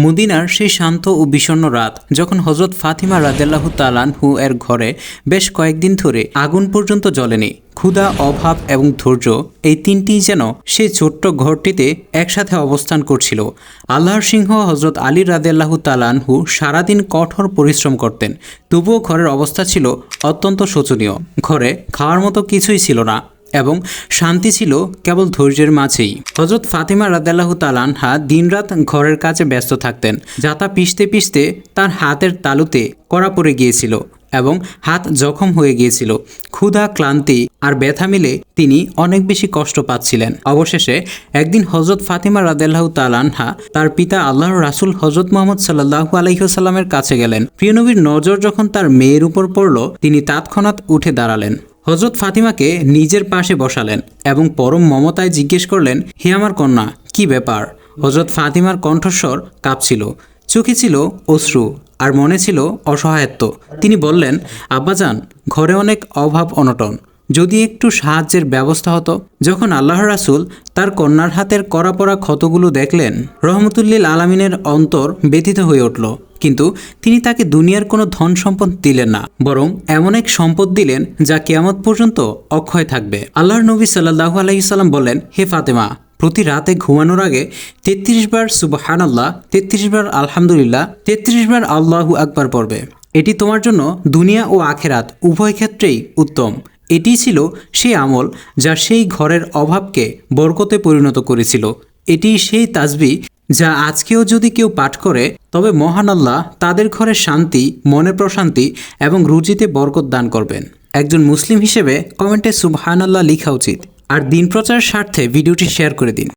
মদিনার সেই শান্ত ও বিষণ্ণ রাত যখন হযরত ফাতিমা রাদিয়াল্লাহু তাআলা আনহু এর ঘরে বেশ কয়েকদিন ধরে আগুন পর্যন্ত জ্বলেনি। ক্ষুধা, অভাব এবং ধৈর্য এই তিনটিই যেন সেই ছোট্ট ঘরটিতে একসাথে অবস্থান করছিল। আল্লাহর সিংহ হযরত আলী রাদিয়াল্লাহু তাআলা আনহু সারাদিন কঠোর পরিশ্রম করতেন, তবুও ঘরের অবস্থা ছিল অত্যন্ত শোচনীয়। ঘরে খাওয়ার মতো কিছুই ছিল না এবং শান্তি ছিল কেবল ধৈর্যের মাঝেই। হযরত ফাতিমা রাদিয়াল্লাহু তাআলা আনহা দিনরাত ঘরের কাজে ব্যস্ত থাকতেন। যাতা পিষতে পিষতে তার হাতের তালুতে কড়া পড়ে গিয়েছিল এবং হাত জখম হয়ে গিয়েছিল। ক্ষুধা, ক্লান্তি আর ব্যথা মিলে তিনি অনেক বেশি কষ্ট পাচ্ছিলেন। অবশেষে একদিন হযরত ফাতিমা রাদিয়াল্লাহু তাআলা আনহা তার পিতা আল্লাহর রাসূল হযরত মুহাম্মদ সাল্লাল্লাহু আলাইহি ওয়াসাল্লামের কাছে গেলেন। প্রিয় নবীর নজর যখন তার মেয়ের উপর পড়ল, তিনি তৎক্ষণাৎ উঠে দাঁড়ালেন। হযরত ফাতিমাকে নিজের পাশে বসালেন এবং পরম মমতায় জিজ্ঞেস করলেন, হে আমার কন্যা, কি ব্যাপার? হযরত ফাতিমার কণ্ঠস্বর কাঁপছিল, চোখে ছিল অশ্রু আর মনে ছিল অসহায়ত্ব। তিনি বললেন, আব্বাজান, ঘরে অনেক অভাব অনটন, যদি একটু সাহায্যের ব্যবস্থা হতো। যখন আল্লাহর রাসূল তার কন্যার হাতের কড়া পড়া ক্ষতগুলো দেখলেন, রহমতুল্লিল আলামিনের অন্তর ব্যথিত হয়ে উঠল। কিন্তু তিনি তাকে দুনিয়ার কোনো ধন সম্পদ দিলেন না, বরং এমন এক সম্পদ দিলেন যা কিয়ামত পর্যন্ত অক্ষয় থাকবে। আল্লাহর নবী সাল্লাল্লাহু আলাইহি সাল্লাম বললেন, হে ফাতেমা, প্রতি রাতে ঘুমানোর আগে ৩৩ বার সুবহানাল্লাহ, ৩৩ বার আলহামদুলিল্লাহ, ৩৩ বার আল্লাহু আকবার পড়বে। এটি তোমার জন্য দুনিয়া ও আখেরাত উভয় ক্ষেত্রেই উত্তম। এটি ছিল সেই আমল যা সেই ঘরের অভাবকে বরকতে পরিণত করেছিল। এটি সেই তাসবিহ যা আজকেও যদি কেউ পাঠ করে, তবে মহান আল্লাহ তাদের ঘরে শান্তি, মনে প্রশান্তি এবং রুজিতে বরকত দান করবেন। একজন মুসলিম হিসেবে কমেন্টে সুবহানাল্লাহ লেখা উচিত। আর দিন প্রচারের স্বার্থে ভিডিওটি শেয়ার করে দিন।